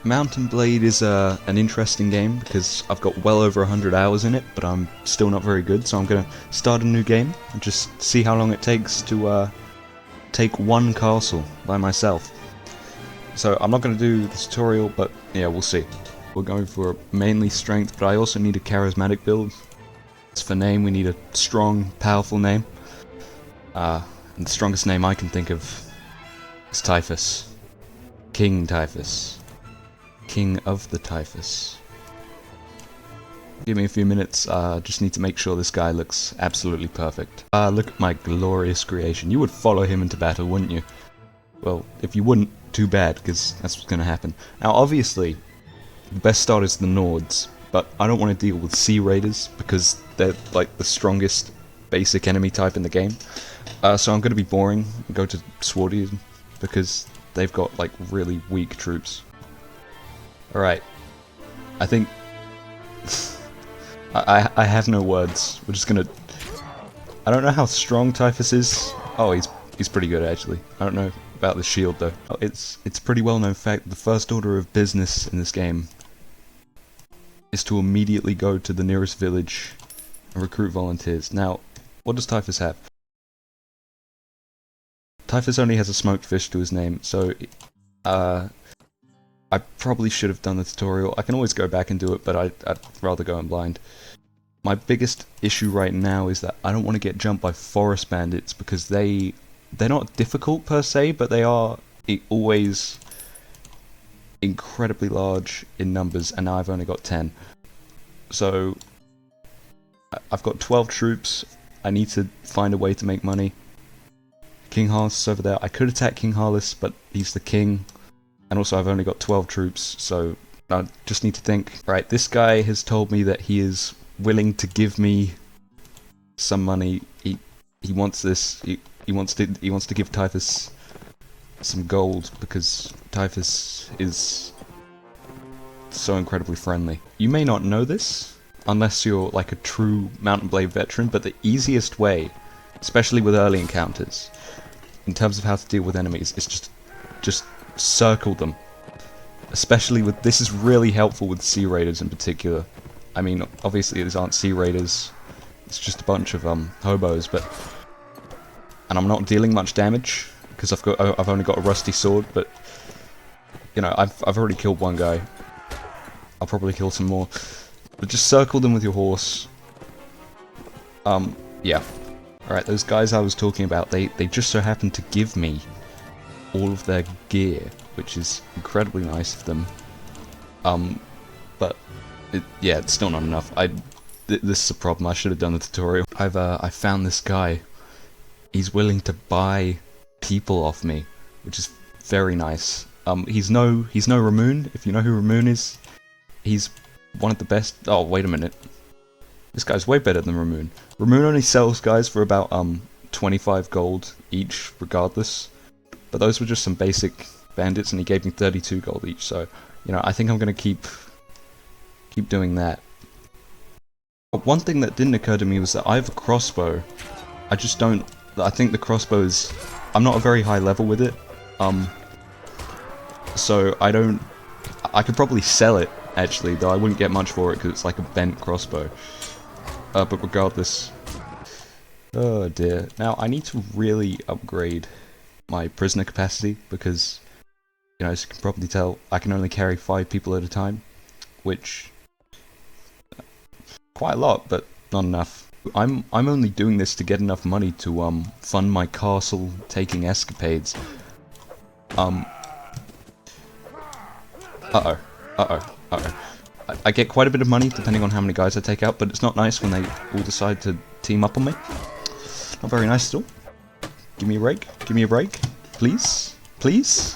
Mountain Blade is an interesting game because I've got well over 100 hours in it, but I'm still not very good, so I'm going to start a new game and just see how long it takes to take one castle by myself. So I'm not going to do the tutorial, but yeah, we'll see. We're going for mainly strength, but I also need a charismatic build. As for name, we need a strong, powerful name. And the strongest name I can think of is Typhus. King Typhus. King of the Typhus. Give me a few minutes, just need to make sure this guy looks absolutely perfect. Look at my glorious creation. You would follow him into battle, wouldn't you? Well, if you wouldn't, too bad, because that's what's going to happen. Now, obviously, the best start is the Nords, but I don't want to deal with Sea Raiders, because they're, like, the strongest basic enemy type in the game. So I'm going to be boring and go to Swordian, because they've got, like, really weak troops. Alright, I think... I have no words. We're just gonna... I don't know how strong Typhus is. Oh, he's pretty good, actually. I don't know about the shield, though. Oh, it's a pretty well-known fact that the first order of business in this game is to immediately go to the nearest village and recruit volunteers. Now, what does Typhus have? Typhus only has a smoked fish to his name, so... I probably should have done the tutorial. I can always go back and do it, but I'd rather go in blind. My biggest issue right now is that I don't want to get jumped by forest bandits because they're not difficult per se, but they are always incredibly large in numbers, and now I've only got 10. So I've got 12 troops. I need to find a way to make money. King Harless is over there. I could attack King Harless, but he's the king. And also I've only got 12 troops, so I just need to think. Right, this guy has told me that he is willing to give me some money. He wants this. He wants to give Typhus some gold because Typhus is so incredibly friendly. You may not know this unless you're like a true Mountain Blade veteran, but the easiest way, especially with early encounters, in terms of how to deal with enemies, is just circle them. Especially with... this is really helpful with Sea Raiders in particular. I mean, obviously these aren't Sea Raiders, it's just a bunch of hobos, but... and I'm not dealing much damage, because I've only got a rusty sword, but... you know, I've already killed one guy. I'll probably kill some more. But just circle them with your horse. Yeah. Alright, those guys I was talking about, they just so happened to give me all of their gear, which is incredibly nice of them. But yeah, it's still not enough. This is a problem. I should have done the tutorial. I found this guy. He's willing to buy people off me, which is very nice. He's no Ramoon. If you know who Ramoon is, he's one of the best. Oh, wait a minute. This guy's way better than Ramoon. Ramoon only sells guys for about 25 gold each, regardless. But those were just some basic bandits, and he gave me 32 gold each, so, you know, I think I'm gonna keep doing that. But one thing that didn't occur to me was that I have a crossbow. I think the crossbow is... I'm not a very high level with it, so I could probably sell it, actually, though I wouldn't get much for it, because it's like a bent crossbow. But regardless... oh dear. Now, I need to really upgrade my prisoner capacity, because, you know, as you can probably tell, I can only carry 5 people at a time, which... quite a lot, but not enough. I'm only doing this to get enough money to fund my castle taking escapades. I get quite a bit of money depending on how many guys I take out, but it's not nice when they all decide to team up on me. Not very nice at all. Give me a break. Give me a break. Please? Please?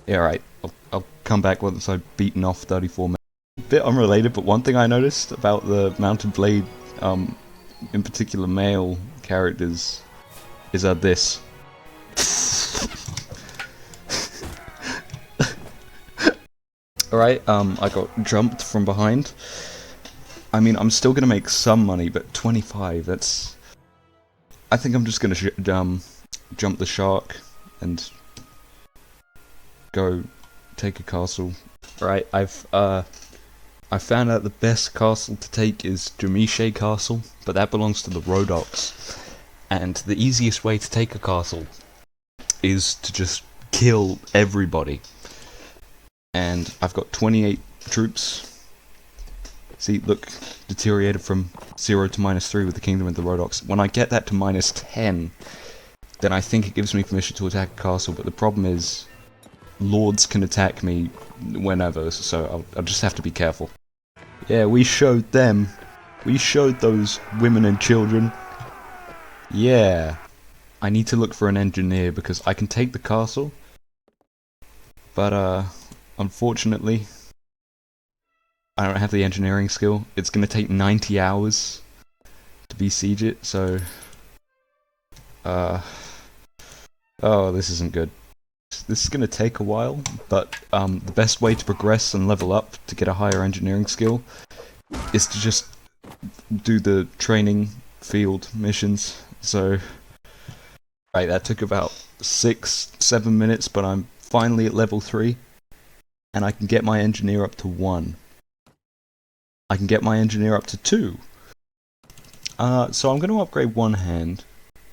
Yeah, alright. I'll come back once I've beaten off 34 men. Bit unrelated, but one thing I noticed about the Mountain Blade, in particular male characters, is this. Alright, I got jumped from behind. I mean, I'm still gonna make some money, but 25, that's... I think I'm just gonna jump the shark and go take a castle. Right, I found out the best castle to take is Jamise Castle, but that belongs to the Rhodoks. And the easiest way to take a castle is to just kill everybody. And I've got 28 troops. See, look, deteriorated from 0 to -3 with the Kingdom of the Rhodoks. When I get that to -10, then I think it gives me permission to attack a castle, but the problem is lords can attack me whenever, so I'll just have to be careful. Yeah, we showed them. We showed those women and children. Yeah. I need to look for an engineer because I can take the castle, but unfortunately I don't have the engineering skill. It's gonna take 90 hours to besiege it, so oh, this isn't good. This is gonna take a while, but the best way to progress and level up to get a higher engineering skill is to just do the training field missions. So, right, that took about 6-7 minutes, but I'm finally at level 3, and I can get my engineer up to 1. I can get my engineer up to 2. So I'm going to upgrade one hand.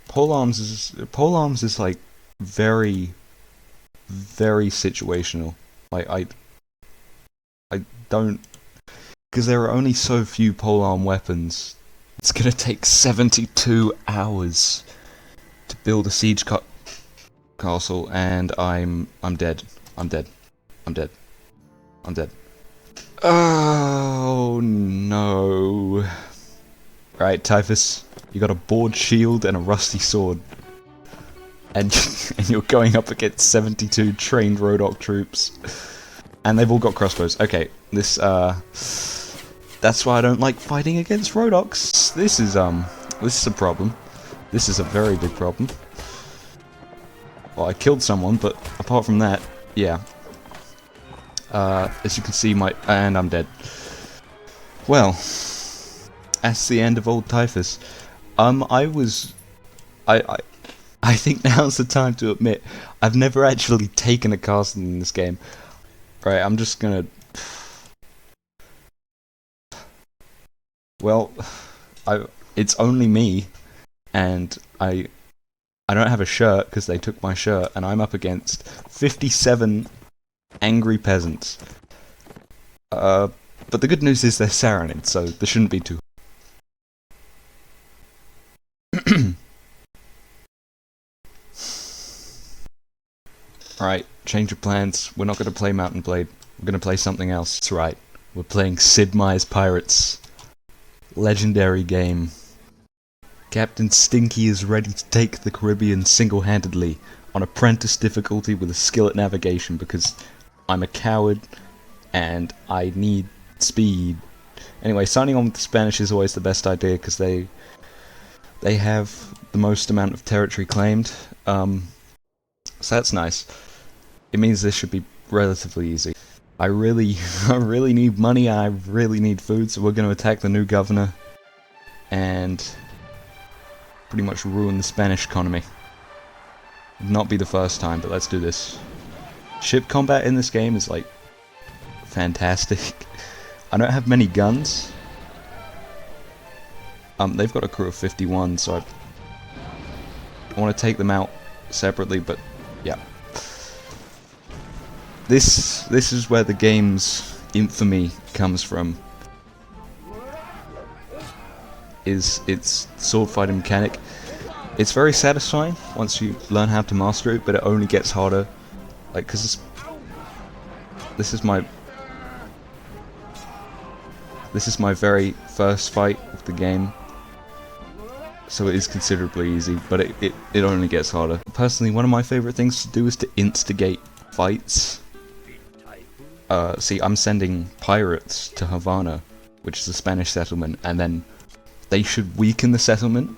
Polearms is like very situational. Like I don't, because there are only so few polearm weapons. It's gonna take 72 hours to build a siege castle, and I'm dead. I'm dead. I'm dead. I'm dead. Oh no! Right, Typhus, you got a board shield and a rusty sword. And you're going up against 72 trained Rhodok troops. And they've all got crossbows. Okay, this, that's why I don't like fighting against Rhodoks. This is a problem. This is a very big problem. Well, I killed someone, but apart from that, yeah. As you can see, and I'm dead. Well, that's the end of old Typhus. I think now's the time to admit, I've never actually taken a castle in this game. Right, I'm just gonna... Well, it's only me, and I don't have a shirt because they took my shirt, and I'm up against 57 angry peasants. But the good news is they're Saranids, so there shouldn't be too... Alright, change of plans. We're not going to play Mountain Blade. We're going to play something else. That's right. We're playing Sid Meier's Pirates. Legendary game. Captain Stinky is ready to take the Caribbean single-handedly on apprentice difficulty with a skill at navigation because I'm a coward and I need speed. Anyway, signing on with the Spanish is always the best idea because they have the most amount of territory claimed. So that's nice. It means this should be relatively easy. I really need money, I really need food, so we're going to attack the new governor and pretty much ruin the Spanish economy. Would not be the first time, but let's do this. Ship combat in this game is like fantastic. I don't have many guns. They've got a crew of 51, so I want to take them out separately, but yeah. This is where the game's infamy comes from. Is its sword fighting mechanic. It's very satisfying once you learn how to master it, but it only gets harder. Like, cause this is my very first fight of the game. So it is considerably easy, but it only gets harder. Personally, one of my favourite things to do is to instigate fights. See, I'm sending pirates to Havana, which is a Spanish settlement, and then they should weaken the settlement,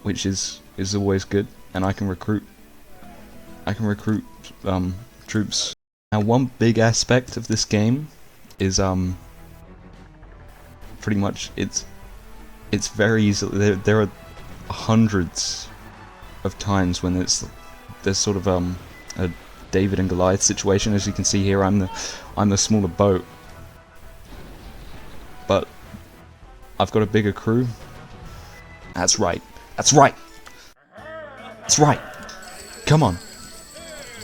which is always good, and I can recruit troops. Now, one big aspect of this game is pretty much it's very easy. There are hundreds of times when there's sort of David and Goliath situation. As you can see here, I'm the smaller boat, but I've got a bigger crew. That's right. That's right. That's right. Come on.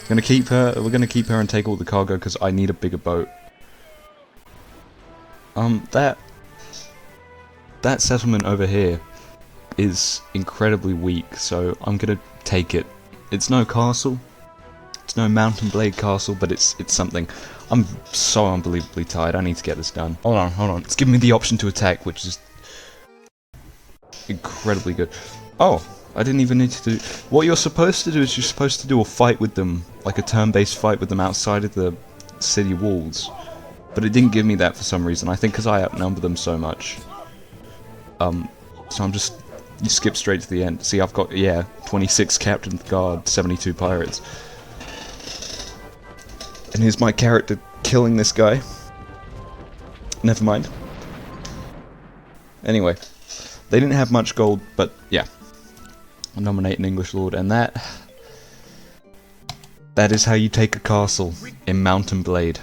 We're gonna keep her and take all the cargo because I need a bigger boat. That settlement over here is incredibly weak, so I'm gonna take it. It's no castle. It's no Mountain Blade castle, but it's something. I'm so unbelievably tired. I need to get this done. Hold on. It's giving me the option to attack, which is incredibly good. Oh, I didn't even need to do... What you're supposed to do is you're supposed to do a fight with them, like a turn-based fight with them outside of the city walls. But it didn't give me that for some reason. I think because I outnumber them so much. So I'm just... You skip straight to the end. See, I've got, 26 Captain Guard, 72 pirates. And here's my character killing this guy. Never mind. Anyway. They didn't have much gold, but yeah. I'll nominate an English lord, and that is how you take a castle in Mountain Blade.